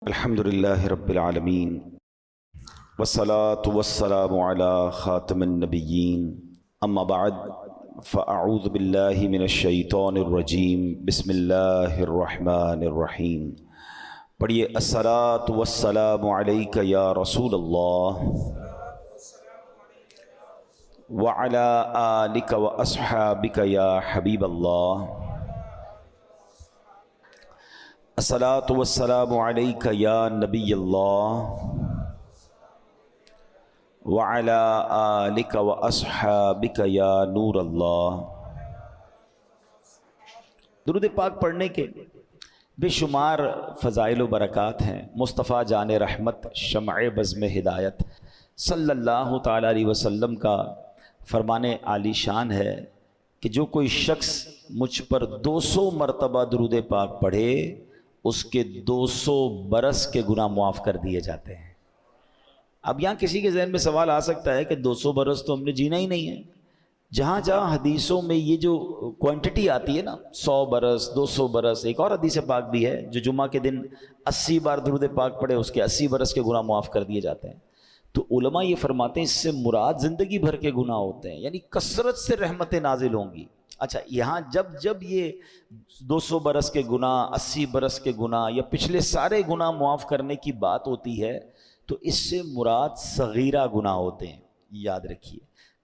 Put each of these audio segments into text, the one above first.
الحمد لله رب العالمين والصلاة والسلام على خاتم النبيين أما بعد فأعوذ بالله من الشيطان الرجيم بسم الله الرحمن الرحيم پڑھیے الصلاة والسلام عليك يا رسول الله وعلى آلك وأصحابك يا حبيب الله الصلاة والسلام عليك يا نبي الله وعلى آلك وأصحابك يا نور الله۔ درود پاک پڑھنے کے بے شمار فضائل و برکات ہیں۔ مصطفیٰ جان رحمت شمع بزم ہدایت صلی اللہ تعالی علیہ وسلم کا فرمان عالی شان ہے کہ جو کوئی شخص مجھ پر 200 مرتبہ درود پاک پڑھے اس کے 200 برس کے گناہ معاف کر دیے جاتے ہیں۔ اب یہاں کسی کے ذہن میں سوال آ سکتا ہے کہ 200 برس تو ہم نے جینا ہی نہیں ہے۔ جہاں جہاں حدیثوں میں یہ جو کوانٹٹی آتی ہے نا 100 برس 200 برس، ایک اور حدیث پاک بھی ہے جو جمعہ کے دن 80 بار درود پاک پڑھے اس کے 80 برس کے گناہ معاف کر دیے جاتے ہیں۔ تو علماء یہ فرماتے ہیں اس سے مراد زندگی بھر کے گناہ ہوتے ہیں، یعنی کثرت سے رحمتیں نازل ہوں گی۔ اچھا، یہاں جب یہ 200 برس کے گناہ 80 برس کے گناہ یا پچھلے سارے گناہ معاف کرنے کی بات ہوتی ہے تو اس سے مراد صغیرہ گناہ ہوتے ہیں، یاد رکھیے۔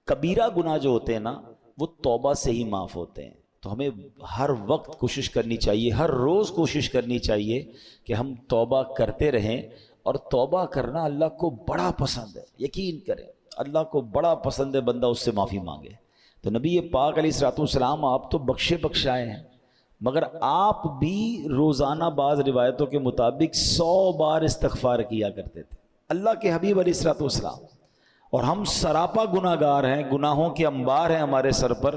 کبیرہ گناہ جو ہوتے ہیں نا وہ توبہ سے ہی معاف ہوتے ہیں۔ تو ہمیں ہر وقت کوشش کرنی چاہیے، ہر روز کوشش کرنی چاہیے کہ ہم توبہ کرتے رہیں، اور توبہ کرنا اللہ کو بڑا پسند ہے۔ یقین کریں اللہ کو بڑا پسند ہے بندہ اس سے معافی مانگے۔ تو نبی پاک علیہ الصلوۃ والسلام آپ تو بخشے بخشائے ہیں، مگر آپ بھی روزانہ بعض روایتوں کے مطابق 100 بار استغفار کیا کرتے تھے، اللہ کے حبیب علیہ الصلوۃ والسلام۔ اور ہم سراپا گناہ گار ہیں، گناہوں کے انبار ہیں ہمارے سر پر۔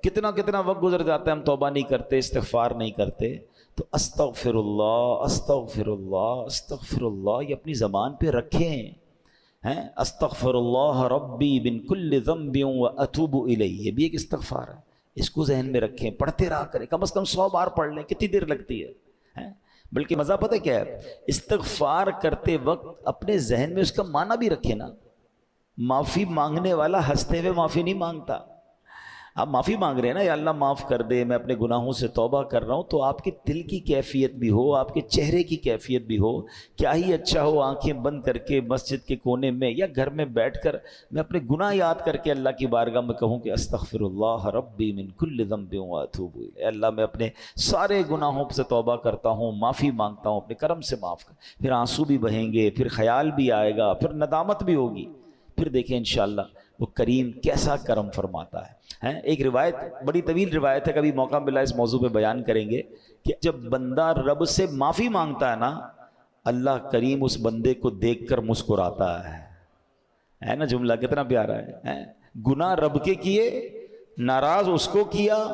کتنا وقت گزر جاتا ہے ہم توبہ نہیں کرتے، استغفار نہیں کرتے۔ تو استغفر اللہ استغفر اللہ استغفر اللہ یہ اپنی زبان پہ رکھیں ہیں۔ استغفر اللہ ربی من کل ذنب واتوب الیہ، یہ بھی ایک استغفار ہے، اس کو ذہن میں رکھیں، پڑھتے رہا کریں، کم از کم 100 بار پڑھ لیں، کتنی دیر لگتی ہے۔ بلکہ مزہ پتہ کیا ہے، استغفار کرتے وقت اپنے ذہن میں اس کا معنی بھی رکھیں نا۔ معافی مانگنے والا ہنستے ہوئے معافی نہیں مانگتا۔ آپ معافی مانگ رہے ہیں نا، یا اللہ معاف کر دے، میں اپنے گناہوں سے توبہ کر رہا ہوں، تو آپ کے دل کی کیفیت بھی ہو، آپ کے چہرے کی کیفیت بھی ہو۔ کیا ہی اچھا ہو آنکھیں بند کر کے مسجد کے کونے میں یا گھر میں بیٹھ کر میں اپنے گناہ یاد کر کے اللہ کی بارگاہ میں کہوں کہ استغفر اللہ ربی من کل ذنب واتوب الیہ، اللہ میں اپنے سارے گناہوں سے توبہ کرتا ہوں، معافی مانگتا ہوں، اپنے کرم سے معاف کر۔ پھر آنسو بھی بہیں گے، پھر خیال بھی آئے گا، پھر ندامت بھی ہوگی، پھر دیکھیں انشاءاللہ وہ کریم کیسا کرم فرماتا ہے۔ ایک روایت بڑی طویل روایت ہے، کبھی موقع ملا اس موضوع پہ بیان کریں گے کہ جب بندہ رب سے معافی مانگتا ہے نا، اللہ کریم اس بندے کو دیکھ کر مسکراتا ہے نا۔ جملہ کتنا پیارا ہے۔ گناہ رب کے کیے، ناراض اس کو کیا،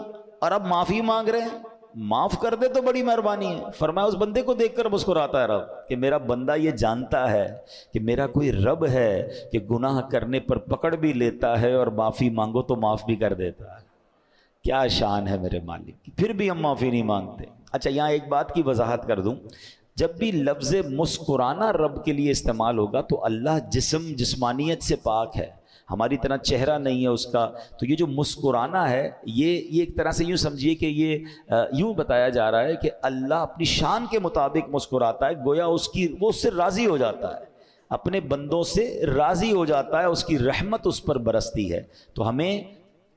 اور اب معافی مانگ رہے ہیں، معاف کر دے تو بڑی مہربانی ہے۔ فرمایا اس بندے کو دیکھ کر مسکراتا ہے رب کہ میرا بندہ یہ جانتا ہے کہ میرا کوئی رب ہے کہ گناہ کرنے پر پکڑ بھی لیتا ہے اور معافی مانگو تو معاف بھی کر دیتا ہے۔ کیا شان ہے میرے مالک کی، پھر بھی ہم معافی نہیں مانگتے۔ اچھا، یہاں ایک بات کی وضاحت کر دوں، جب بھی لفظ مسکرانا رب کے لیے استعمال ہوگا تو اللہ جسمانیت سے پاک ہے، ہماری طرح چہرہ نہیں ہے اس کا۔ تو یہ جو مسکرانا ہے یہ ایک طرح سے یوں سمجھیے کہ یہ یوں بتایا جا رہا ہے کہ اللہ اپنی شان کے مطابق مسکراتا ہے، گویا وہ اس سے راضی ہو جاتا ہے، اپنے بندوں سے راضی ہو جاتا ہے، اس کی رحمت اس پر برستی ہے۔ تو ہمیں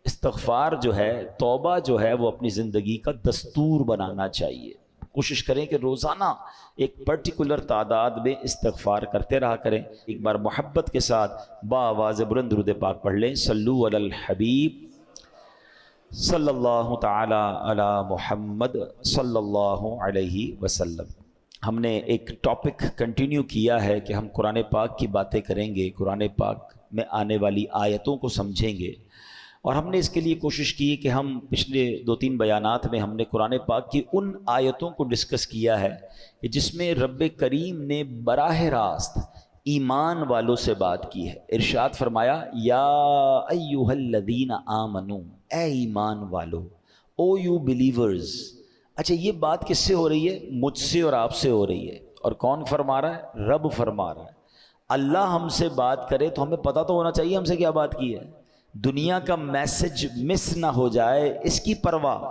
استغفار جو ہے، توبہ جو ہے، وہ اپنی زندگی کا دستور بنانا چاہیے۔ کوشش کریں کہ روزانہ ایک پرٹیکولر تعداد میں استغفار کرتے رہا کریں۔ ایک بار محبت کے ساتھ بآواز بلند درود پاک پڑھ لیں، صلو علی الحبیب صلی اللہ تعالی علی محمد صلی اللہ علیہ وسلم۔ ہم نے ایک ٹاپک کنٹینیو کیا ہے کہ ہم قرآن پاک کی باتیں کریں گے، قرآن پاک میں آنے والی آیتوں کو سمجھیں گے، اور ہم نے اس کے لیے کوشش کی کہ ہم پچھلے 2-3 بیانات میں ہم نے قرآن پاک کی ان آیتوں کو ڈسکس کیا ہے کہ جس میں رب کریم نے براہ راست ایمان والوں سے بات کی ہے۔ ارشاد فرمایا یا ایھا الذین آمنو، اے ایمان والو، او یو بلیورز۔ اچھا، یہ بات کس سے ہو رہی ہے؟ مجھ سے اور آپ سے ہو رہی ہے۔ اور کون فرما رہا ہے؟ رب فرما رہا ہے۔ اللہ ہم سے بات کرے تو ہمیں پتہ تو ہونا چاہیے ہم سے کیا بات کی ہے، دنیا کا میسج مس نہ ہو جائے اس کی پرواہ،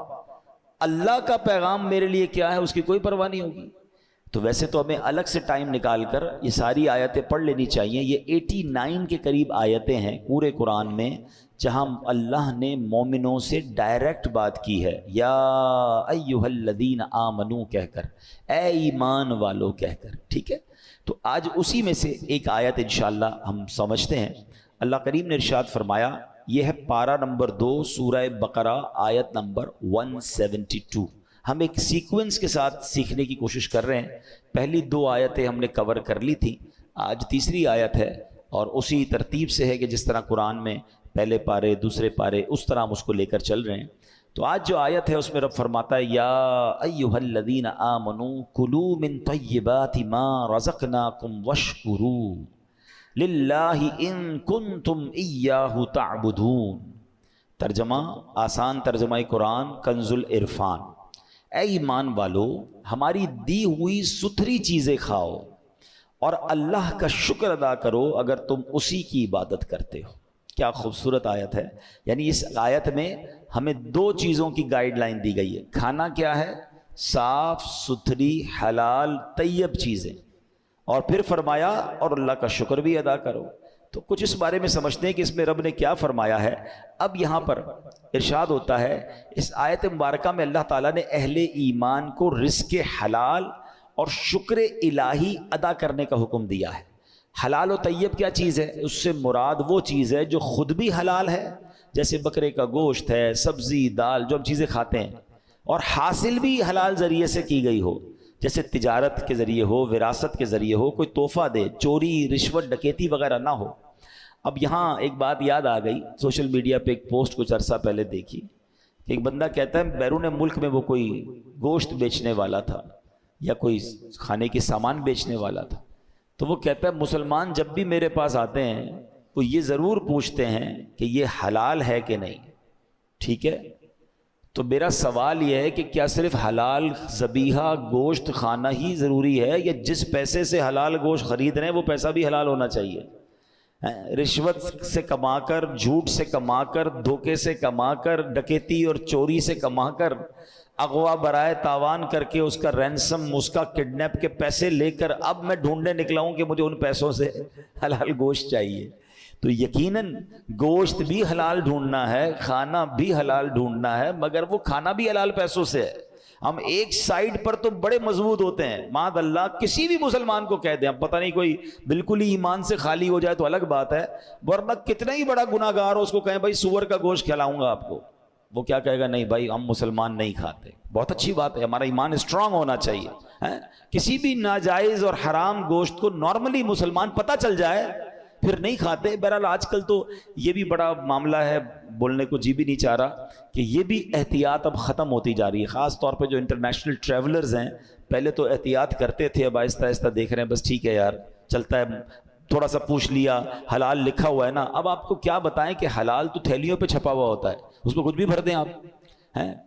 اللہ کا پیغام میرے لیے کیا ہے اس کی کوئی پرواہ نہیں ہوگی۔ تو ویسے تو ہمیں الگ سے ٹائم نکال کر یہ ساری آیتیں پڑھ لینی چاہیے۔ یہ 89 کے قریب آیتیں ہیں پورے قرآن میں جہاں اللہ نے مومنوں سے ڈائریکٹ بات کی ہے، یا ایھا الذین آمنو کہہ کر، اے ایمان والو کہہ کر، ٹھیک ہے۔ تو آج اسی میں سے ایک آیت انشاءاللہ ہم سمجھتے ہیں۔ اللہ کریم نے ارشاد فرمایا، یہ ہے پارہ نمبر 2 سورہ بقرہ آیت نمبر 172۔ ہم ایک سیکوینس کے ساتھ سیکھنے کی کوشش کر رہے ہیں۔ پہلی 2 آیتیں ہم نے کور کر لی تھیں، آج تیسری آیت ہے، اور اسی ترتیب سے ہے کہ جس طرح قرآن میں پہلے پارے دوسرے پارے اس طرح ہم اس کو لے کر چل رہے ہیں۔ تو آج جو آیت ہے اس میں رب فرماتا ہے، یا ایھا الذین آمنوا کلوا من طیبات ما رزقناکم واشکروا للہ ان کنتم ایاہ تعبدون۔ ترجمہ، آسان ترجمہ قرآن کنز العرفان، اے ایمان والو ہماری دی ہوئی ستھری چیزیں کھاؤ اور اللہ کا شکر ادا کرو اگر تم اسی کی عبادت کرتے ہو۔ کیا خوبصورت آیت ہے۔ یعنی اس آیت میں ہمیں 2 چیزوں کی گائیڈ لائن دی گئی ہے۔ کھانا کیا ہے؟ صاف ستھری حلال طیب چیزیں، اور پھر فرمایا اور اللہ کا شکر بھی ادا کرو۔ تو کچھ اس بارے میں سمجھتے ہیں کہ اس میں رب نے کیا فرمایا ہے۔ اب یہاں پر ارشاد ہوتا ہے، اس آیت مبارکہ میں اللہ تعالیٰ نے اہل ایمان کو رزق حلال اور شکر الہی ادا کرنے کا حکم دیا ہے۔ حلال و طیب کیا چیز ہے؟ اس سے مراد وہ چیز ہے جو خود بھی حلال ہے، جیسے بکرے کا گوشت ہے، سبزی دال جو ہم چیزیں کھاتے ہیں، اور حاصل بھی حلال ذریعے سے کی گئی ہو، جیسے تجارت کے ذریعے ہو، وراثت کے ذریعے ہو، کوئی تحفہ دے، چوری رشوت ڈکیتی وغیرہ نہ ہو۔ اب یہاں ایک بات یاد آ گئی، سوشل میڈیا پہ ایک پوسٹ کچھ عرصہ پہلے دیکھی کہ ایک بندہ کہتا ہے بیرون ملک میں وہ کوئی گوشت بیچنے والا تھا یا کوئی کھانے کے سامان بیچنے والا تھا، تو وہ کہتا ہے مسلمان جب بھی میرے پاس آتے ہیں وہ یہ ضرور پوچھتے ہیں کہ یہ حلال ہے کہ نہیں، ٹھیک ہے؟ تو میرا سوال یہ ہے کہ کیا صرف حلال ذبیحہ گوشت کھانا ہی ضروری ہے، یا جس پیسے سے حلال گوشت خرید رہے ہیں وہ پیسہ بھی حلال ہونا چاہیے؟ رشوت سے کما کر، جھوٹ سے کما کر، دھوکے سے کما کر، ڈکیتی اور چوری سے کما کر، اغوا برائے تاوان کر کے اس کا رینسم، اس کا کڈنیپ کے پیسے لے کر اب میں ڈھونڈنے نکلا ہوں کہ مجھے ان پیسوں سے حلال گوشت چاہیے۔ تو یقیناً گوشت بھی حلال ڈھونڈنا ہے، کھانا بھی حلال ڈھونڈنا ہے، مگر وہ کھانا بھی حلال پیسوں سے ہے۔ ہم ایک سائیڈ پر تو بڑے مضبوط ہوتے ہیں، معاذ اللہ کسی بھی مسلمان کو کہہ دیں، اب پتہ نہیں کوئی بالکل ہی ایمان سے خالی ہو جائے تو الگ بات ہے، ورنہ کتنا ہی بڑا گناہ گار ہو اس کو کہیں بھائی سور کا گوشت کھلاؤں گا آپ کو، وہ کیا کہے گا؟ نہیں بھائی ہم مسلمان نہیں کھاتے۔ بہت اچھی بات ہے، ہمارا ایمان اسٹرانگ ہونا چاہیے۔ کسی بھی ناجائز اور حرام گوشت کو نارملی مسلمان پتہ چل جائے پھر نہیں کھاتے۔ بہرحال آج کل تو یہ بھی بڑا معاملہ ہے، بولنے کو جی بھی نہیں چاہ رہا کہ یہ بھی احتیاط اب ختم ہوتی جا رہی ہے، خاص طور پہ جو انٹرنیشنل ٹریولرز ہیں، پہلے تو احتیاط کرتے تھے، اب آہستہ آہستہ دیکھ رہے ہیں بس ٹھیک ہے یار چلتا ہے، تھوڑا سا پوچھ لیا حلال لکھا ہوا ہے نا۔ اب آپ کو کیا بتائیں کہ حلال تو تھیلیوں پہ چھپا ہوا ہوتا ہے، اس کو کچھ بھی بھر دیں آپ۔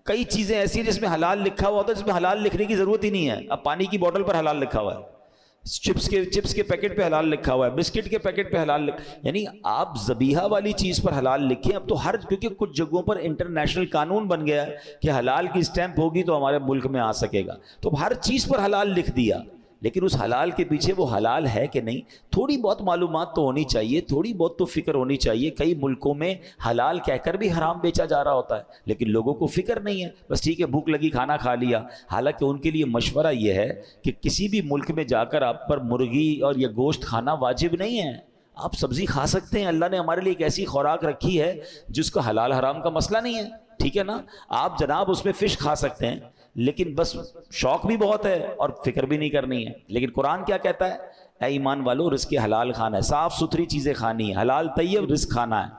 کئی چیزیں ایسی ہیں جس میں حلال لکھا ہوا ہوتا ہے، جس میں حلال لکھنے کی ضرورت ہی نہیں ہے۔ اب پانی کی بوتل پر حلال لکھا ہوا ہے، چپس کے پیکٹ پہ حلال لکھا ہوا ہے، بسکٹ کے پیکٹ پہ حلال یعنی آپ ذبیحہ والی چیز پر حلال لکھیں۔ اب تو کیونکہ کچھ جگہوں پر انٹرنیشنل قانون بن گیا ہے کہ حلال کی اسٹیمپ ہوگی تو ہمارے ملک میں آ سکے گا، تو ہر چیز پر حلال لکھ دیا، لیکن اس حلال کے پیچھے وہ حلال ہے کہ نہیں، تھوڑی بہت معلومات تو ہونی چاہیے، تھوڑی بہت تو فکر ہونی چاہیے۔ کئی ملکوں میں حلال کہہ کر بھی حرام بیچا جا رہا ہوتا ہے، لیکن لوگوں کو فکر نہیں ہے، بس ٹھیک ہے بھوک لگی کھانا کھا لیا۔ حالانکہ ان کے لیے مشورہ یہ ہے کہ کسی بھی ملک میں جا کر آپ پر مرغی اور یہ گوشت کھانا واجب نہیں ہے، آپ سبزی کھا سکتے ہیں۔ اللہ نے ہمارے لیے ایک ایسی خوراک رکھی ہے جس کو حلال حرام کا مسئلہ نہیں ہے، ٹھیک ہے نا؟ آپ جناب اس میں فش کھا سکتے ہیں، لیکن بس شوق بھی بہت ہے اور فکر بھی نہیں کرنی ہے۔ لیکن قرآن کیا کہتا ہے؟ اے ایمان والو رزق حلال کھانا ہے، صاف ستھری چیزیں کھانی ہے، حلال طیب رزق کھانا ہے۔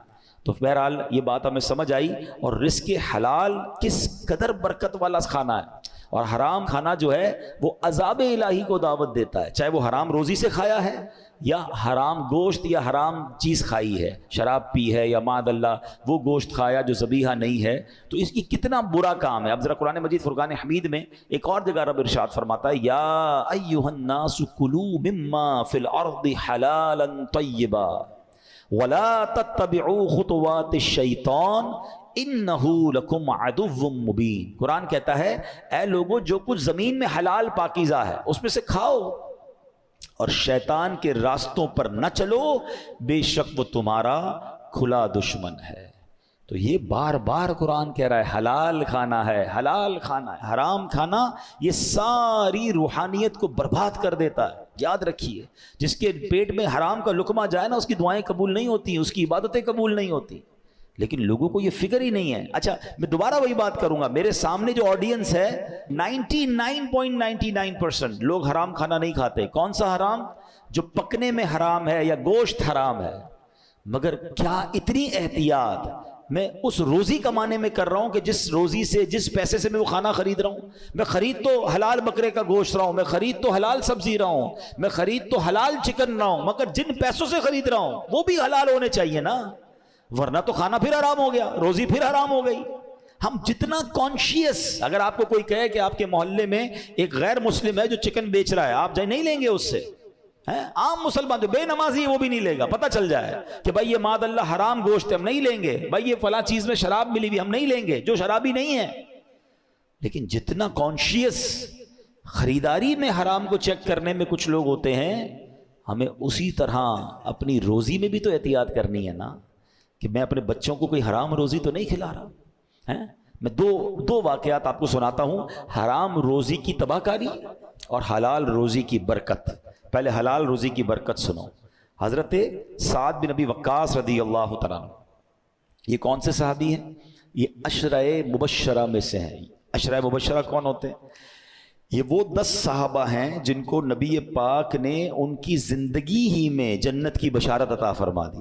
تو بہرحال یہ بات ہمیں سمجھ آئی، اور رزق حلال کس قدر برکت والا کھانا ہے۔ اور حرام کھانا جو ہے وہ عذاب الہی کو دعوت دیتا ہے، چاہے وہ حرام روزی سے کھایا ہے یا حرام گوشت یا حرام چیز کھائی ہے، شراب پی ہے یا معاذ اللہ وہ گوشت کھایا جو ذبیحہ نہیں ہے، تو اس کی کتنا برا کام ہے۔ اب ذرا قرآن مجید فرقان حمید میں ایک اور جگہ رب ارشاد فرماتا ہے یا ایھا الناس کلوا مما فی الارض حلالا طیبا ولا تتبعوا خطوات الشیطان انہ لکم عدو مبین۔ قرآن کہتا ہے اے لوگو جو کچھ زمین میں حلال پاکیزہ ہے اس میں سے کھاؤ اور شیطان کے راستوں پر نہ چلو، بے شک وہ تمہارا کھلا دشمن ہے۔ تو یہ بار بار قرآن کہہ رہا ہے حلال کھانا ہے، حلال کھانا ہے، حرام کھانا یہ ساری روحانیت کو برباد کر دیتا ہے۔ یاد رکھیے جس کے پیٹ میں حرام کا لقمہ جائے نا اس کی دعائیں قبول نہیں ہوتی، اس کی عبادتیں قبول نہیں ہوتی، لیکن لوگوں کو یہ فکر ہی نہیں ہے۔ اچھا میں دوبارہ وہی بات کروں گا، میرے سامنے جو آڈینس ہے 99.99% لوگ حرام کھانا نہیں کھاتے۔ کون سا حرام؟ جو پکنے میں حرام ہے یا گوشت حرام ہے، مگر کیا اتنی احتیاط میں اس روزی کمانے میں کر رہا ہوں کہ جس روزی سے جس پیسے سے میں وہ کھانا خرید رہا ہوں، میں خرید تو حلال بکرے کا گوشت رہا ہوں، میں خرید تو حلال سبزی رہا ہوں، میں خرید تو حلال چکن رہا ہوں، مگر جن پیسوں سے خرید رہا ہوں وہ بھی حلال ہونے چاہیے نا، ورنہ تو کھانا پھر حرام ہو گیا، روزی پھر حرام ہو گئی۔ ہم جتنا کانشیس، اگر آپ کو کوئی کہے کہ آپ کے محلے میں ایک غیر مسلم ہے جو چکن بیچ رہا ہے، آپ جائے نہیں لیں گے اس سے، عام مسلمان جو بے نمازی ہے وہ بھی نہیں لے گا، پتہ چل جائے کہ بھائی یہ معاذ اللہ حرام گوشت ہے ہم نہیں لیں گے، بھائی یہ فلاں چیز میں شراب ملی ہوئی ہم نہیں لیں گے، جو شرابی نہیں ہے۔ لیکن جتنا کانشیس خریداری میں حرام کو چیک کرنے میں کچھ لوگ ہوتے ہیں، ہمیں اسی طرح اپنی روزی میں بھی تو احتیاط کرنی ہے نا، کہ میں اپنے بچوں کو کوئی حرام روزی تو نہیں کھلا رہا۔ میں دو واقعات آپ کو سناتا ہوں، حرام روزی کی تباہ کاری اور حلال روزی کی برکت۔ پہلے حلال روزی کی برکت سنو۔ حضرت سعد بن ابی وقاص رضی اللہ تعالیٰ عنہ، یہ کون سے صحابی ہیں؟ یہ عشرہ مبشرہ میں سے ہیں۔ عشرہ مبشرہ کون ہوتے ہیں؟ یہ وہ 10 صحابہ ہیں جن کو نبی پاک نے ان کی زندگی ہی میں جنت کی بشارت عطا فرما دی۔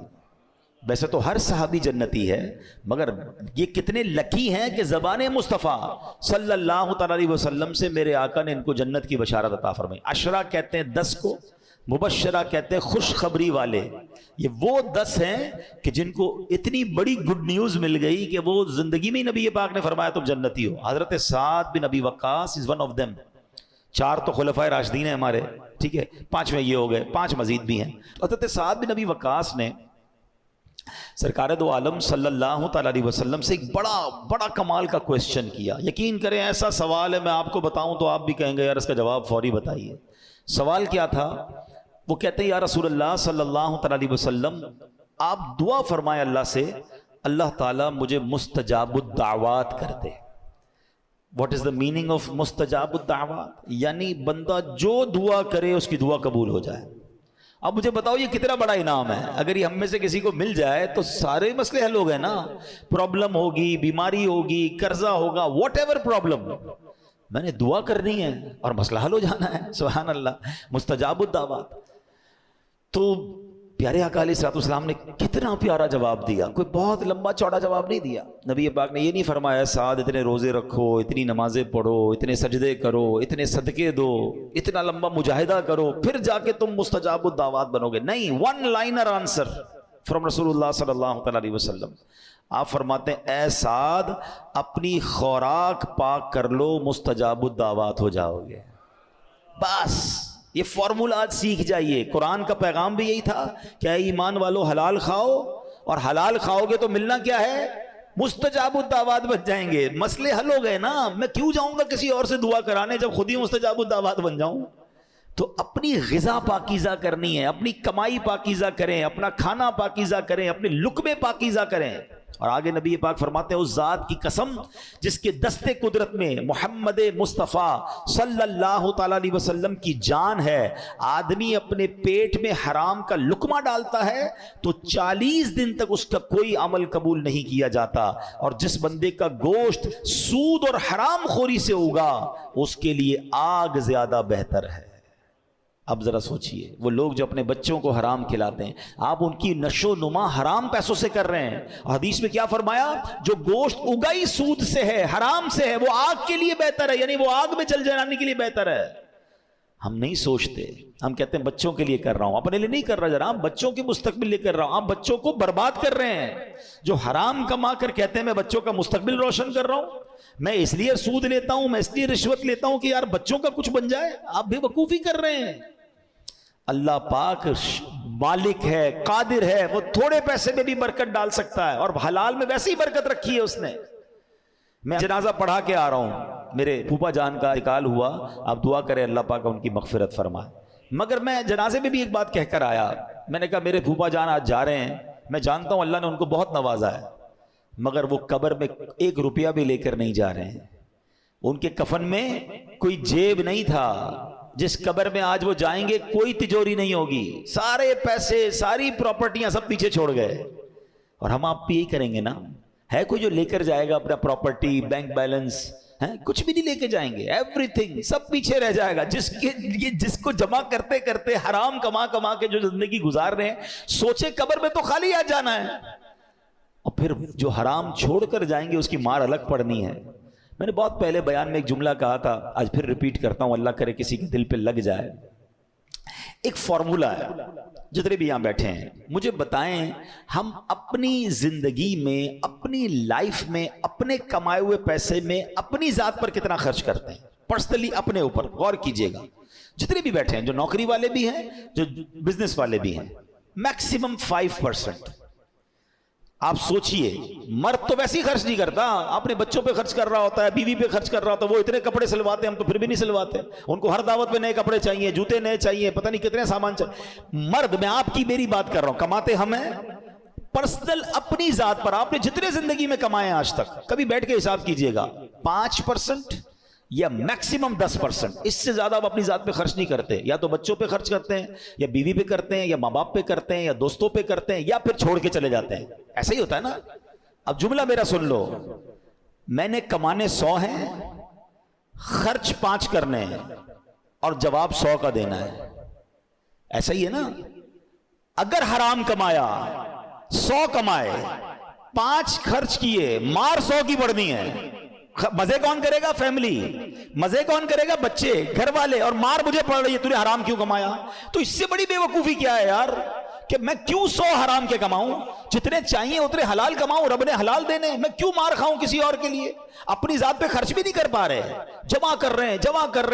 ویسے تو ہر صحابی جنتی ہے، مگر یہ کتنے لکی ہیں کہ زبان مصطفیٰ صلی اللہ تعالی علیہ وسلم سے میرے آقا نے ان کو جنت کی بشارت عطا فرمائی۔ عشرہ کہتے ہیں 10 کو، مبشرہ کہتے ہیں خوشخبری والے۔ یہ وہ 10 ہیں کہ جن کو اتنی بڑی گڈ نیوز مل گئی کہ وہ زندگی میں نبی پاک نے فرمایا تم جنتی ہو۔ حضرت سعد بن ابی وقاص از ون آف دیم۔ 4 تو خلفائے راشدین ہیں ہمارے، ٹھیک ہے، 5ویں یہ ہو گئے، 5 مزید بھی ہیں۔ حضرت سعد بن ابی وقاص نے سرکار دو عالم صلی اللہ تعالی علیہ وسلم سے ایک بڑا کمال کا کویسچن کیا۔ یقین کریں ایسا سوال ہے میں آپ کو بتاؤں تو آپ بھی کہیں گے یار اس کا جواب فوری بتائیے۔ سوال کیا تھا؟ وہ کہتے ہیں یا رسول اللہ صلی اللہ تعالی علیہ وسلم آپ دعا فرمائیں اللہ سے، اللہ تعالیٰ مجھے مستجاب الدعوات کر دے۔ What is the meaning of مستجاب الدعوات؟ یعنی بندہ جو دعا کرے اس کی دعا قبول ہو جائے۔ اب مجھے بتاؤ یہ کتنا بڑا انعام ہے؟ اگر یہ ہم میں سے کسی کو مل جائے تو سارے مسئلے حل ہو گئے نا۔ پرابلم ہوگی، بیماری ہوگی، قرضہ ہوگا، واٹ ایور پرابلم، میں نے دعا کرنی ہے اور مسئلہ حل ہو جانا ہے۔ سبحان اللہ، مستجاب الدعوات۔ تو پیارے آقا علیہ الصلوۃ والسلام نے کتنا پیارا جواب دیا، کوئی بہت لمبا چوڑا جواب نہیں دیا۔ نبی پاک نے یہ نہیں فرمایا سعد اتنے روزے رکھو، اتنی نمازیں پڑھو، اتنے سجدے کرو، اتنے صدقے دو، اتنا لمبا مجاہدہ کرو، پھر جا کے تم مستجاب الدعوات بنو گے۔ نہیں، ون لائنر آنسر فرام رسول اللہ صلی اللہ تعالی علیہ وسلم۔ آپ فرماتے ہیں اے سعد اپنی خوراک پاک کر لو، مستجاب الدعوات ہو جاؤ گے۔ بس یہ فارمولہ آج سیکھ جائیے۔ قرآن کا پیغام بھی یہی تھا کہ اے ایمان والو حلال کھاؤ، اور حلال کھاؤ گے تو ملنا کیا ہے؟ مستجاب الدعوات بن جائیں گے۔ مسئلے حل ہو گئے نا، میں کیوں جاؤں گا کسی اور سے دعا کرانے جب خود ہی مستجاب الدعوات بن جاؤں؟ تو اپنی غذا پاکیزہ کرنی ہے، اپنی کمائی پاکیزہ کریں، اپنا کھانا پاکیزہ کریں، اپنے لقمے پاکیزہ کریں۔ اور آگے نبی پاک فرماتے ہیں اس ذات کی قسم جس کے دستے قدرت میں محمد مصطفیٰ صلی اللہ تعالی علیہ وسلم کی جان ہے، آدمی اپنے پیٹ میں حرام کا لقمہ ڈالتا ہے تو 40 دن تک اس کا کوئی عمل قبول نہیں کیا جاتا، اور جس بندے کا گوشت سود اور حرام خوری سے ہوگا اس کے لیے آگ زیادہ بہتر ہے۔ اب ذرا سوچئے، وہ لوگ جو اپنے بچوں کو حرام کھلاتے ہیں، آپ ان کی نشو نما حرام پیسوں سے کر رہے ہیں. اور حدیث میں کیا فرمایا؟ جو گوشت اگائی سود سے ہے، حرام سے ہے، وہ آگ کے لیے بہتر ہے، یعنی وہ آگ میں جل جانے کے لیے بہتر ہے. ہم نہیں سوچتے، ہم کہتے ہیں بچوں کے لیے کر رہا ہوں، اپنے لیے نہیں کر رہا جناب، بچوں کے مستقبل لیے کر رہا ہوں. آپ بچوں کو برباد کر رہے ہیں. جو حرام کما کر کہتے ہیں میں بچوں کا مستقبل روشن کر رہا ہوں، میں اس لیے سود لیتا ہوں، میں اس لیے رشوت لیتا ہوں کہ یار بچوں کا کچھ بن جائے، آپ بے وقوفی کر رہے ہیں. اللہ پاک مالک ہے، قادر ہے، وہ تھوڑے پیسے میں بھی برکت ڈال سکتا ہے، اور حلال میں ویسے ہی برکت رکھی ہے اس نے. میں جنازہ پڑھا کے آ رہا ہوں، میرے پھوپھا جان کا انتقال ہوا، آپ دعا کریں اللہ پاک ان کی مغفرت فرمائے. مگر میں جنازے میں بھی ایک بات کہہ کر آیا، میں نے کہا میرے پھوپھا جان آج جا رہے ہیں، میں جانتا ہوں اللہ نے ان کو بہت نوازا ہے، مگر وہ قبر میں 1 روپیہ بھی لے کر نہیں جا رہے ہیں. ان کے کفن میں کوئی جیب نہیں تھا. جس قبر میں آج وہ جائیں گے کوئی تجوری نہیں ہوگی، سارے پیسے ساری پراپرٹیاں سب پیچھے چھوڑ گئے. اور ہم آپ بھی یہی کریں گے نا؟ ہے کوئی جو لے کر جائے گا اپنا پراپرٹی، بینک بیلنس؟ کچھ بھی نہیں لے کے جائیں گے، ایوری تھنگ سب پیچھے رہ جائے گا. جس کو جمع کرتے کرتے حرام کما کما کے جو زندگی گزار رہے ہیں، سوچے قبر میں تو خالی آ جانا ہے، اور پھر جو حرام چھوڑ کر جائیں گے اس کی مار الگ پڑنی ہے. میں نے بہت پہلے بیان میں ایک جملہ کہا تھا، آج پھر ریپیٹ کرتا ہوں، اللہ کرے کسی کے دل پہ لگ جائے. ایک فارمولہ ہے، جتنے بھی یہاں بیٹھے ہیں مجھے بتائیں، ہم اپنی زندگی میں، اپنی لائف میں، اپنے کمائے ہوئے پیسے میں اپنی ذات پر کتنا خرچ کرتے ہیں؟ پرسنلی اپنے اوپر غور کیجئے گا. جتنے بھی بیٹھے ہیں، جو نوکری والے بھی ہیں، جو بزنس والے بھی ہیں، میکسیمم 5%. آپ سوچئے، مرد تو ویسے ہی خرچ نہیں کرتا، اپنے بچوں پہ خرچ کر رہا ہوتا ہے، بیوی پہ خرچ کر رہا ہوتا ہے. وہ اتنے کپڑے سلواتے ہیں، ہم تو پھر بھی نہیں سلواتے. ان کو ہر دعوت پہ نئے کپڑے چاہیے، جوتے نئے چاہیے، پتہ نہیں کتنے سامان چاہیے. مرد، میں آپ کی میری بات کر رہا ہوں، کماتے ہم ہیں. پرسنل اپنی ذات پر آپ نے جتنے زندگی میں کمائے ہیں آج تک، کبھی بیٹھ کے حساب کیجئے گا، 5% یا میکسیمم 10%. اس سے زیادہ آپ اپنی ذات پہ خرچ نہیں کرتے. یا تو بچوں پہ خرچ کرتے ہیں، یا بیوی پہ کرتے ہیں، یا ماں باپ پہ کرتے ہیں، یا دوستوں پہ کرتے ہیں، یا پھر چھوڑ کے چلے جاتے ہیں. ایسا ہی ہوتا ہے نا؟ اب جملہ میرا سن لو، میں نے کمانے 100 ہیں، خرچ 5 کرنے ہیں، اور جواب 100 کا دینا ہے. ایسا ہی ہے نا؟ اگر حرام کمایا، 100 کمائے، 5 خرچ کیے، مار 100 کی پڑنی ہے. مزے کون کرے گا؟ فیملی. مزے کون کرے گا؟ بچے، گھر والے. اور مار مجھے پڑ رہی ہے، تو نے حرام کیوں کمایا؟ تو اس سے بڑی بے وقوفی کیا ہے یار، کہ میں کیوں 100 حرام کے کماؤں؟ جتنے چاہیے اتنے حلال کماؤں، رب نے حلال دینے. میں کیوں مار کھاؤں کسی اور کے لیے؟ اپنی ذات پہ خرچ بھی نہیں کر پا رہے، جمع کر رہے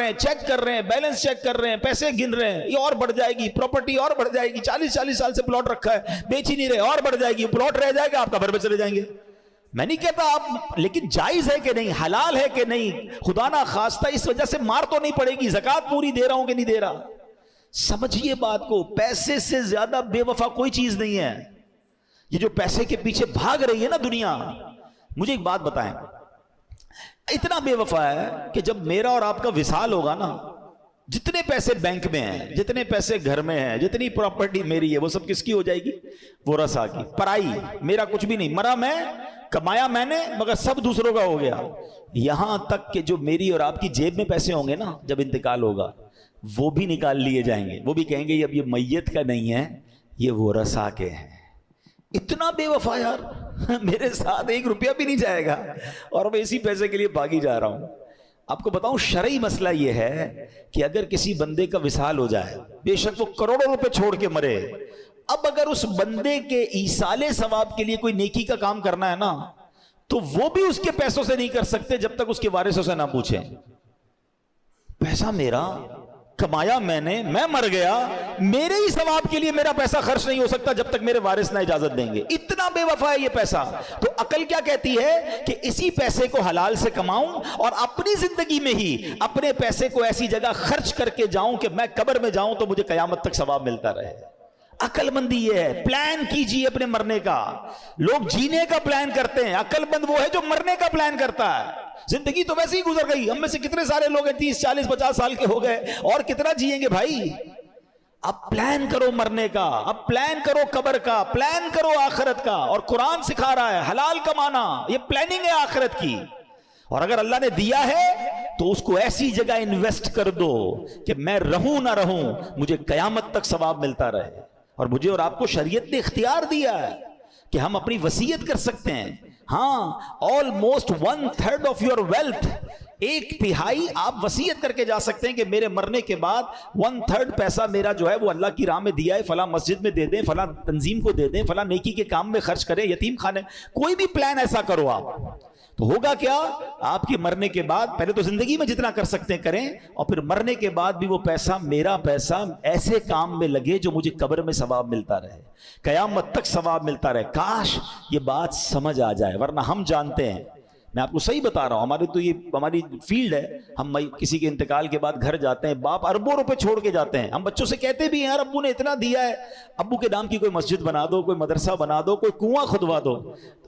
ہیں، چیک کر رہے ہیں، بیلنس چیک کر رہے ہیں، پیسے گن رہے ہیں. یہ اور بڑھ جائے گی، پراپرٹی اور بڑھ جائے گی. 40 سال سے پلاٹ رکھا ہے، بیچ ہی نہیں رہے، اور بڑھ جائے گی. پلاٹ رہ جائے گا، آپ قبر پہ چلے جائیں گے. میں نہیں کہتا آپ، لیکن جائز ہے کہ نہیں، حلال ہے کہ نہیں؟ خدا نہ خواستہ اس وجہ سے مار تو نہیں پڑے گی. زکوٰۃ پوری دے رہا ہوں کہ نہیں دے رہا؟ سمجھیے بات کو. پیسے سے زیادہ بے وفا کوئی چیز نہیں ہے. یہ جو پیسے کے پیچھے بھاگ رہی ہے نا دنیا، مجھے ایک بات بتائیں، اتنا بے وفا ہے کہ جب میرا اور آپ کا وصال ہوگا نا، جتنے پیسے بینک میں ہیں، جتنے پیسے گھر میں ہیں، جتنی پراپرٹی میری ہے، وہ سب کس کی ہو جائے گی؟ ورثہ کی. پرائی. میرا کچھ بھی نہیں. مرا میں، کمایا میں نے، مگر سب دوسروں کا ہو گیا. یہاں تک کہ جو میری اور آپ کی جیب میں پیسے ہوں گے نا، جب انتقال ہوگا، وہ بھی نکال لیے جائیں گے. وہ بھی کہیں گے اب یہ میت کا نہیں ہے، یہ ورثہ کے ہیں. اتنا بے وفا یار. میرے ساتھ 1 روپیہ بھی نہیں جائے گا، اور میں اسی پیسے کے لیے بھاگی جا رہا ہوں. آپ کو بتاؤں، شرعی مسئلہ یہ ہے کہ اگر کسی بندے کا وصال ہو جائے، بے شک وہ کروڑوں روپے چھوڑ کے مرے، اب اگر اس بندے کے ایصال ثواب کے لیے کوئی نیکی کا کام کرنا ہے نا، تو وہ بھی اس کے پیسوں سے نہیں کر سکتے جب تک اس کے وارثوں سے نہ پوچھیں. پیسہ میرا، کمایا میں نے، میں مر گیا، میرے ہی ثواب کے لیے میرا پیسہ خرچ نہیں ہو سکتا جب تک میرے وارث نہ اجازت دیں گے. اتنا بے وفا ہے یہ پیسہ. تو عقل کیا کہتی ہے کہ اسی پیسے کو حلال سے کماؤں، اور اپنی زندگی میں ہی اپنے پیسے کو ایسی جگہ خرچ کر کے جاؤں کہ میں قبر میں جاؤں تو مجھے قیامت تک ثواب ملتا رہے. عقل مندی یہ ہے. پلان کیجئے اپنے مرنے کا. لوگ جینے کا پلان کرتے ہیں، عقل مند وہ ہے جو مرنے کا پلان کرتا ہے. زندگی تو ویسے ہی گزر گئی. ہم میں سے کتنے سارے لوگ ہیں 30 40 50 سال کے ہو گئے، اور کتنا جیئیں گے بھائی؟ اب پلان کرو مرنے کا، اب پلان کرو قبر کا، پلان کرو آخرت کا. اور قرآن سکھا رہا ہے حلال کمانا، یہ پلاننگ ہے آخرت کی. اور اگر اللہ نے دیا ہے تو اس کو ایسی جگہ انویسٹ کر دو کہ میں رہوں نہ رہوں مجھے قیامت تک ثواب ملتا رہے. اور مجھے اور آپ کو شریعت نے اختیار دیا ہے کہ ہم اپنی وصیت کر سکتے ہیں. ہاں آلموسٹ 1/3 آف یور ویلتھ، 1/3 آپ وصیت کر کے جا سکتے ہیں کہ میرے مرنے کے بعد 1/3 پیسہ میرا جو ہے وہ اللہ کی راہ میں دیا ہے، فلاں مسجد میں دے دیں، فلاں تنظیم کو دے دیں، فلاں نیکی کے کام میں خرچ کریں، یتیم خانے. کوئی بھی پلان ایسا کرو آپ، تو ہوگا کیا؟ آپ کے مرنے کے بعد پہلے تو زندگی میں جتنا کر سکتے ہیں کریں، اور پھر مرنے کے بعد بھی وہ پیسہ، میرا پیسہ ایسے کام میں لگے جو مجھے قبر میں ثواب ملتا رہے، قیامت تک ثواب ملتا رہے. کاش یہ بات سمجھ آ جائے. ورنہ ہم جانتے ہیں، میں آپ کو صحیح بتا رہا ہوں، ہماری فیلڈ ہے. ہم کسی کے انتقال کے بعد گھر جاتے ہیں، باپ اربوں روپے چھوڑ کے جاتے ہیں. ہم بچوں سے کہتے بھی ہیں یار ابو نے اتنا دیا ہے، ابو کے نام کی کوئی مسجد بنا دو، کوئی مدرسہ بنا دو، کوئی کنواں کھدوا دو.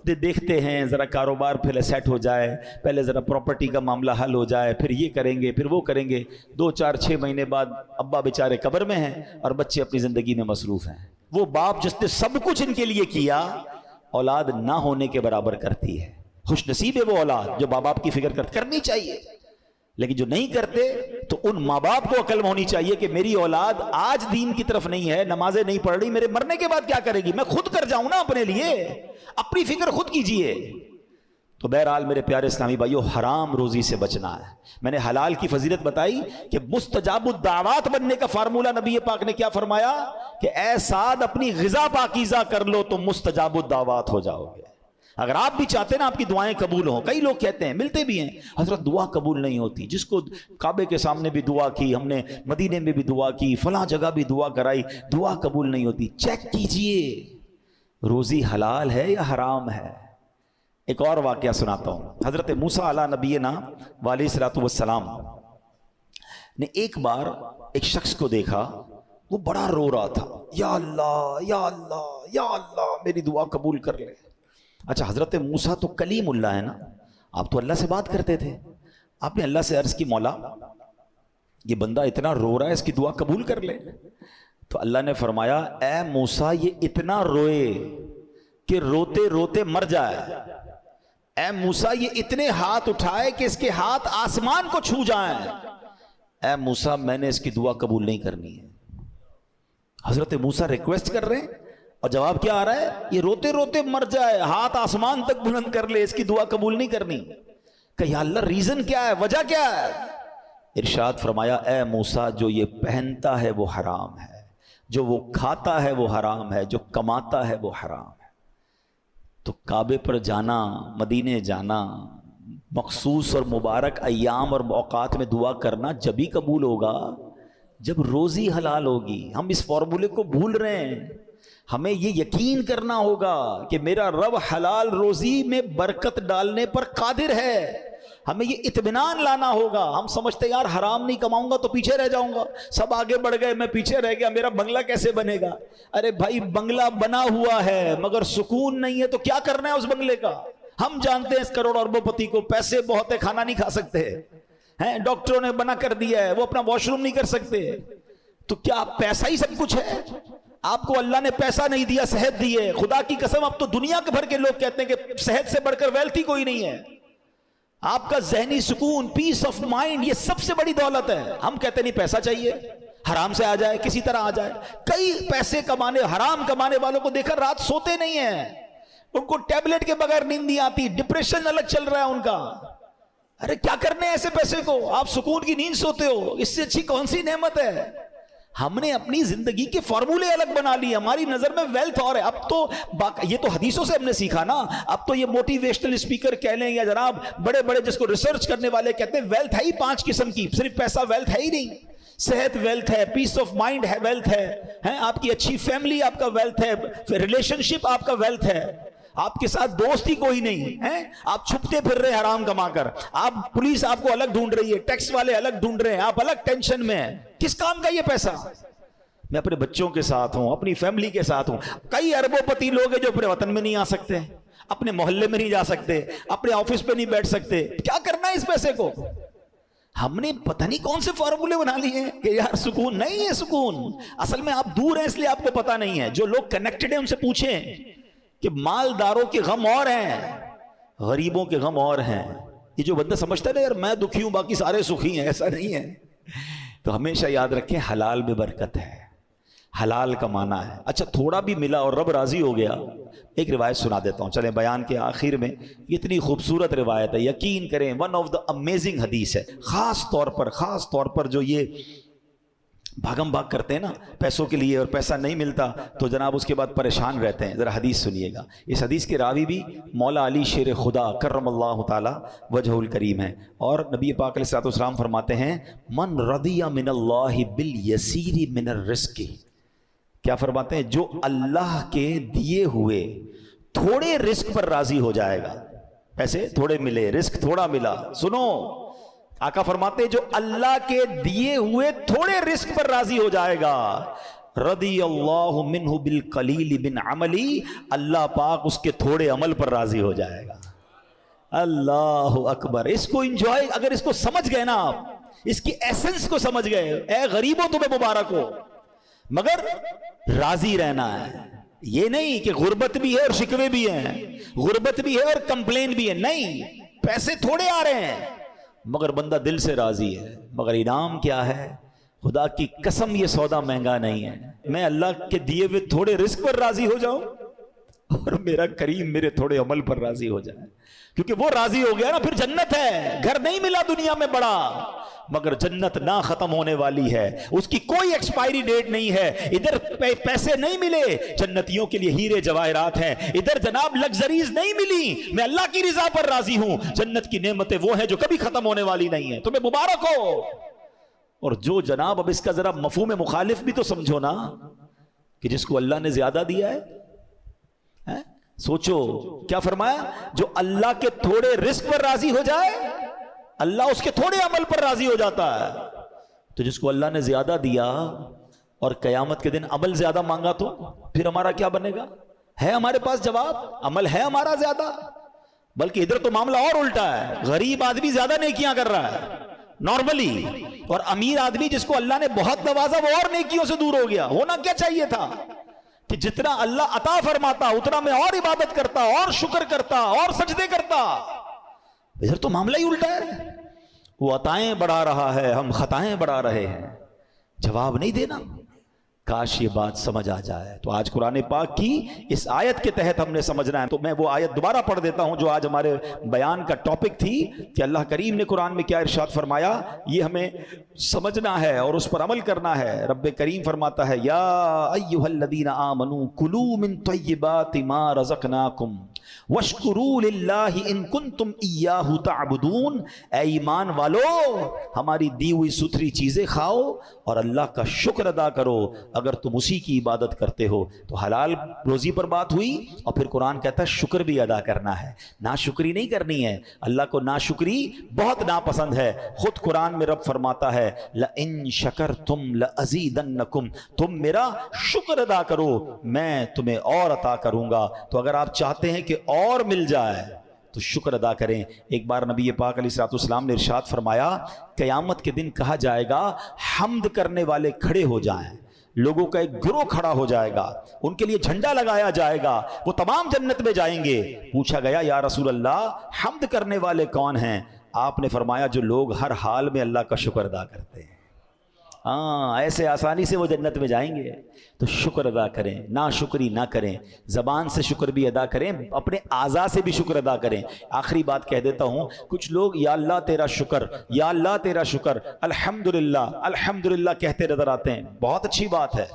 دیکھتے ہیں ذرا کاروبار پہلے سیٹ ہو جائے، پہلے ذرا پراپرٹی کا معاملہ حل ہو جائے، پھر یہ کریں گے، پھر وہ کریں گے. 2 4 6 مہینے بعد ابا بیچارے قبر میں ہیں اور بچے اپنی زندگی میں مصروف ہیں. وہ باپ جس نے سب کچھ ان کے لیے کیا، اولاد نہ ہونے کے برابر کرتی ہے. خوش نصیب ہے وہ اولاد جو ماں باپ کی فکر کرنی چاہیے. لیکن جو نہیں کرتے تو ان ماں باپ کو عقل ہونی چاہیے کہ میری اولاد آج دین کی طرف نہیں ہے، نمازیں نہیں پڑھ رہی، میرے مرنے کے بعد کیا کرے گی؟ میں خود کر جاؤں نا اپنے لیے، اپنی فکر خود کیجئے. تو بہرحال میرے پیارے اسلامی بھائیو، حرام روزی سے بچنا ہے. میں نے حلال کی فضیلت بتائی کہ مستجاب الدعوات بننے کا فارمولہ نبی پاک نے کیا فرمایا کہ اے سعد اپنی غذا پاکیزہ کر لو تو مستجاب الدعوات ہو جاؤ گے. اگر آپ بھی چاہتے ہیں نا آپ کی دعائیں قبول ہوں. کئی لوگ کہتے ہیں، ملتے بھی ہیں، حضرت دعا قبول نہیں ہوتی. جس کو کعبے کے سامنے بھی دعا کی ہم نے، مدینے میں بھی دعا کی، فلاں جگہ بھی دعا کرائی، دعا قبول نہیں ہوتی. چیک کیجئے روزی حلال ہے یا حرام ہے. ایک اور واقعہ سناتا ہوں. حضرت موسیٰ علیہ نبینا علیہ الصلوۃ والسلام نے ایک بار ایک شخص کو دیکھا، وہ بڑا رو رہا تھا، یا اللہ یا اللہ یا اللہ میری دعا قبول کر لے. اچھا حضرت موسیٰ تو کلیم اللہ ہے نا، آپ تو اللہ سے بات کرتے تھے. آپ نے اللہ سے عرض کی مولا یہ بندہ اتنا رو رہا ہے، اس کی دعا قبول کر لے. تو اللہ نے فرمایا اے موسیٰ یہ اتنا روئے کہ روتے روتے مر جائے. اے موسیٰ یہ اتنے ہاتھ اٹھائے کہ اس کے ہاتھ آسمان کو چھو جائیں. اے موسیٰ میں نے اس کی دعا قبول نہیں کرنی ہے. حضرت موسیٰ ریکویسٹ کر رہے ہیں اور جواب کیا آ رہا ہے؟ یہ روتے روتے مر جائے، ہاتھ آسمان تک بلند کر لے، اس کی دعا قبول نہیں کرنی. کہ یا اللہ ریزن کیا ہے، وجہ کیا ہے؟ ارشاد فرمایا اے موسیٰ جو یہ پہنتا ہے وہ حرام ہے، جو وہ کھاتا ہے وہ حرام ہے، جو کماتا ہے وہ حرام ہے. تو کعبے پر جانا، مدینے جانا، مخصوص اور مبارک ایام اور اوقات میں دعا کرنا جبھی قبول ہوگا جب روزی حلال ہوگی. ہم اس فارمولے کو بھول رہے ہیں. ہمیں یہ یقین کرنا ہوگا کہ میرا رب حلال روزی میں برکت ڈالنے پر قادر ہے. ہمیں یہ اطمینان لانا ہوگا. ہم سمجھتے ہیں یار حرام نہیں کماؤں گا تو پیچھے رہ جاؤں گا، سب آگے بڑھ گئے میں پیچھے رہ گیا، میرا بنگلہ کیسے بنے گا؟ ارے بھائی بنگلہ بنا ہوا ہے مگر سکون نہیں ہے، تو کیا کرنا ہے اس بنگلے کا؟ ہم جانتے ہیں اس کروڑ اربوں پتی کو، پیسے بہت ہے، کھانا نہیں کھا سکتے ہیں، ڈاکٹروں نے منع کر دیا ہے، وہ اپنا واش روم نہیں کر سکتے. تو کیا پیسہ ہی سب کچھ ہے؟ آپ کو اللہ نے پیسہ نہیں دیا، صحت دی ہے. خدا کی قسم اب تو دنیا کے بھر کے لوگ کہتے ہیں کہ صحت سے بڑھ کر ویلتھ ہی کوئی نہیں ہے. آپ کا ذہنی سکون، پیس آف مائنڈ، یہ سب سے بڑی دولت ہے. ہم کہتے نہیں پیسہ چاہیے، حرام سے آ جائے، کسی طرح آ جائے. کئی پیسے کمانے، حرام کمانے والوں کو دیکھا رات سوتے نہیں ہیں، ان کو ٹیبلٹ کے بغیر نیند نہیں آتی، ڈپریشن الگ چل رہا ہے ان کا. ارے کیا کرنے ہیں ایسے پیسے کو؟ آپ سکون کی نیند سوتے ہو، اس سے اچھی کون سی نعمت ہے؟ ہم نے اپنی زندگی کے فارمولے الگ بنا لیے. ہماری نظر میں ویلتھ اور ہے. اب تو یہ تو حدیثوں سے ہم نے سیکھا نا. اب تو یہ موٹیویشنل اسپیکر کہہ لیں یا جناب بڑے بڑے جس کو ریسرچ کرنے والے کہتے ہیں ویلتھ ہے ہی 5 قسم کی. صرف پیسہ ویلتھ ہے ہی نہیں. صحت ویلتھ ہے، پیس آف مائنڈ ہے ویلتھ ہے، آپ کی اچھی فیملی آپ کا ویلتھ ہے، ریلیشن شپ آپ کا ویلتھ ہے. آپ کے ساتھ دوست ہی کوئی نہیں ہے، آپ چھپتے پھر رہے حرام کما کر، آپ پولیس آپ کو الگ ڈھونڈ رہی ہے، ٹیکس والے الگ ڈھونڈ رہے ہیں، آپ الگ ٹینشن میں ہیں. کس کام کا یہ پیسہ؟ میں اپنے بچوں کے ساتھ ہوں، اپنی فیملی کے ساتھ ہوں. کئی اربوں پتی لوگ ہیں جو اپنے وطن میں نہیں آ سکتے، اپنے محلے میں نہیں جا سکتے، اپنے آفس پہ نہیں بیٹھ سکتے. کیا کرنا ہے اس پیسے کو؟ ہم نے پتہ نہیں کون سے فارمولے بنا لیے ہیں کہ یار سکون نہیں ہے. سکون اصل میں آپ دور ہیں اس لیے آپ کو پتہ نہیں ہے. جو لوگ کنیکٹڈ ہیں ان سے پوچھیں کہ مالداروں کے غم اور ہیں، غریبوں کے غم اور ہیں. یہ جو بندہ سمجھتا ہے نا یار میں دکھی ہوں باقی سارے سکھی ہیں، ایسا نہیں ہے. تو ہمیشہ یاد رکھیں حلال میں برکت ہے، حلال کمانا ہے. اچھا تھوڑا بھی ملا اور رب راضی ہو گیا. ایک روایت سنا دیتا ہوں چلیں بیان کے آخر میں. اتنی خوبصورت روایت ہے، یقین کریں ون آف دا امیزنگ حدیث ہے. خاص طور پر جو یہ بھاگم بھاگ کرتے ہیں نا پیسوں کے لیے اور پیسہ نہیں ملتا تو جناب اس کے بعد پریشان رہتے ہیں. ذرا حدیث سنیے گا. اس حدیث کے راوی بھی مولا علی شیر خدا کرم اللہ تعالی وجہ الکریم ہے. اور نبی پاک علیہ الصلوۃ والسلام فرماتے ہیں من رضی من اللہ بالیسیر من الرزق. کیا فرماتے ہیں؟ جو اللہ کے دیے ہوئے تھوڑے رزق پر راضی ہو جائے گا. پیسے تھوڑے ملے، رزق تھوڑا ملا، سنو آقا فرماتے ہیں جو اللہ کے دیے ہوئے تھوڑے رزق پر راضی ہو جائے گا، رضی اللہ منہ بالقلیل من عملی، اللہ پاک اس کے تھوڑے عمل پر راضی ہو جائے گا. اللہ اکبر. اس کو انجوائے، اگر اس کو سمجھ گئے نا آپ، اس کی ایسنس کو سمجھ گئے، اے غریبوں تمہیں مبارک ہو. مگر راضی رہنا ہے، یہ نہیں کہ غربت بھی ہے اور شکوے بھی ہیں، غربت بھی ہے اور کمپلین بھی ہے. نہیں، پیسے تھوڑے آ رہے ہیں مگر بندہ دل سے راضی ہے. مگر انعام کیا ہے؟ خدا کی قسم یہ سودا مہنگا نہیں ہے. میں اللہ کے دیے ہوئے تھوڑے رزق پر راضی ہو جاؤں اور میرا کریم میرے تھوڑے عمل پر راضی ہو جائے. کیونکہ وہ راضی ہو گیا نا پھر جنت ہے. گھر نہیں ملا دنیا میں بڑا، مگر جنت نہ ختم ہونے والی ہے، اس کی کوئی ایکسپائری ڈیٹ نہیں ہے. ادھر پیسے نہیں ملے، جنتیوں کے لیے ہیرے جواہرات ہیں. ادھر جناب لگزریز نہیں ملی، میں اللہ کی رضا پر راضی ہوں. جنت کی نعمتیں وہ ہیں جو کبھی ختم ہونے والی نہیں ہیں. تمہیں مبارک ہو. اور جو جناب اب اس کا ذرا مفہوم مخالف بھی تو سمجھو نا کہ جس کو اللہ نے زیادہ دیا ہے، سوچو کیا فرمایا؟ جو اللہ کے تھوڑے رزق پر راضی ہو جائے اللہ اس کے تھوڑے عمل پر راضی ہو جاتا ہے. تو جس کو اللہ نے زیادہ دیا اور قیامت کے دن عمل زیادہ مانگا تو پھر ہمارا کیا بنے گا؟ ہے ہمارے پاس جواب؟ عمل ہے ہمارا زیادہ؟ بلکہ ادھر تو معاملہ اور الٹا ہے. غریب آدمی زیادہ نیکیاں کر رہا ہے نارملی، اور امیر آدمی جس کو اللہ نے بہت نوازا وہ اور نیکیوں سے دور ہو گیا. ہونا کیا چاہیے تھا کہ جتنا اللہ عطا فرماتا اتنا میں اور عبادت کرتا، اور شکر کرتا، اور سجدے کرتا. ادھر تو معاملہ ہی الٹا ہے. وہ عطائیں بڑھا رہا ہے، ہم خطائیں بڑھا رہے ہیں. جواب نہیں دینا. کاش یہ بات سمجھ آ جائے. تو آج قرآن پاک کی اس آیت کے تحت ہم نے سمجھنا ہے. تو میں وہ آیت دوبارہ پڑھ دیتا ہوں جو آج ہمارے بیان کا ٹاپک تھی کہ اللہ کریم نے قرآن میں کیا ارشاد فرمایا، یہ ہمیں سمجھنا ہے اور اس پر عمل کرنا ہے. رب کریم فرماتا ہے یا ایھا الذین آمنوا کلوا من طیبات ما رزقناکم واشکروا للہ ان کنتم ایاہ تعبدون. اے ایمان والو ہماری دی ہوئی ستھری چیزیں کھاؤ اور اللہ کا شکر ادا کرو اگر تم اسی کی عبادت کرتے ہو. تو حلال روزی پر بات ہوئی اور پھر قرآن کہتا ہے شکر بھی ادا کرنا ہے، ناشکری نہیں کرنی ہے. اللہ کو ناشکری بہت ناپسند ہے. خود قرآن میں رب فرماتا ہے لئن شکرتم لازیدنکم، تم میرا شکر ادا کرو میں تمہیں اور عطا کروں گا. تو اگر آپ چاہتے ہیں کہ اور مل جائے تو شکر ادا کریں. ایک بار نبی پاک علیہ الصلوۃ والسلام نے ارشاد فرمایا قیامت کے دن کہا جائے گا حمد کرنے والے کھڑے ہو جائیں. لوگوں کا ایک گروہ کھڑا ہو جائے گا، ان کے لیے جھنڈا لگایا جائے گا، وہ تمام جنت میں جائیں گے. پوچھا گیا یا رسول اللہ حمد کرنے والے کون ہیں؟ آپ نے فرمایا جو لوگ ہر حال میں اللہ کا شکر ادا کرتے ہیں. ہاں ایسے آسانی سے وہ جنت میں جائیں گے. تو شکر ادا کریں، ناشکری نہ کریں. زبان سے شکر بھی ادا کریں، اپنے اعضاء سے بھی شکر ادا کریں. آخری بات کہہ دیتا ہوں، کچھ لوگ یا اللہ تیرا شکر، یا اللہ تیرا شکر، الحمدللہ الحمدللہ کہتے نظر آتے ہیں. بہت اچھی بات ہے،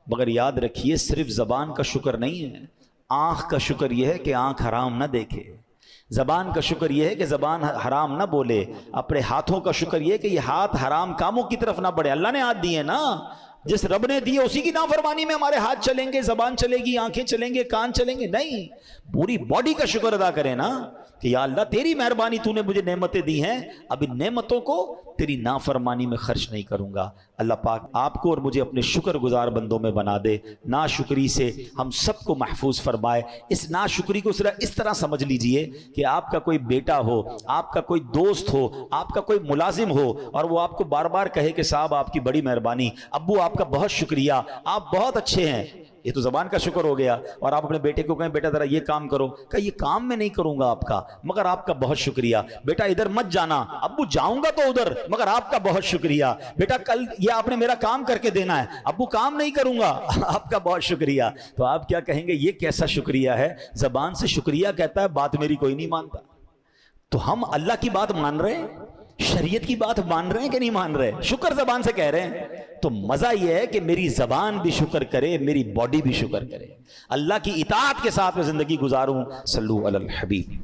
مگر یاد رکھیے صرف زبان کا شکر نہیں ہے. آنکھ کا شکر یہ ہے کہ آنکھ حرام نہ دیکھے. زبان کا شکر یہ ہے کہ زبان حرام نہ بولے. اپنے ہاتھوں کا شکر یہ کہ یہ ہاتھ حرام کاموں کی طرف نہ بڑھے. اللہ نے ہاتھ دیے نا، جس رب نے دیے اسی کی نافرمانی میں ہمارے ہاتھ چلیں گے، زبان چلے گی، آنکھیں چلیں گے، کان چلیں گے؟ نہیں، پوری باڈی کا شکر ادا کریں نا کہ یا اللہ تیری مہربانی، تو نے مجھے نعمتیں دی ہیں، اب ان نعمتوں کو تیری نافرمانی میں خرچ نہیں کروں گا. اللہ پاک آپ کو اور مجھے اپنے شکر گزار بندوں میں بنا دے. ناشکری سے ہم سب کو محفوظ فرمائے. اس ناشکری کو صرف اس طرح سمجھ لیجئے کہ آپ کا کوئی بیٹا ہو، آپ کا کوئی دوست ہو، آپ کا کوئی ملازم ہو اور وہ آپ کو بار بار کہے کہ صاحب آپ کی بڑی مہربانی، ابو آپ کا بہت شکریہ، آپ بہت اچھے ہیں. یہ تو زبان کا شکر ہو گیا. اور آپ اپنے بیٹے کو کہیں بیٹا ذرا یہ کام کرو, کہ یہ کام میں نہیں کروں گا آپ کا, مگر آپ کا بہت شکریہ. بیٹا ادھر مت جانا, ابو جاؤں گا تو ادھر, مگر آپ کا بہت شکریہ. بیٹا کل یہ آپ نے میرا کام کر کے دینا ہے, ابو کام نہیں کروں گا, آپ کا بہت شکریہ. تو آپ کیا کہیں گے, یہ کیسا شکریہ ہے, زبان سے شکریہ کہتا ہے, بات میری کوئی نہیں مانتا. تو ہم اللہ کی بات مان رہے ہیں, شریعت کی بات مان رہے ہیں کہ نہیں مان رہے؟ شکر زبان سے کہہ رہے ہیں. تو مزہ یہ ہے کہ میری زبان بھی شکر کرے, میری باڈی بھی شکر کرے, اللہ کی اطاعت کے ساتھ میں زندگی گزاروں. صلو علی الحبیب.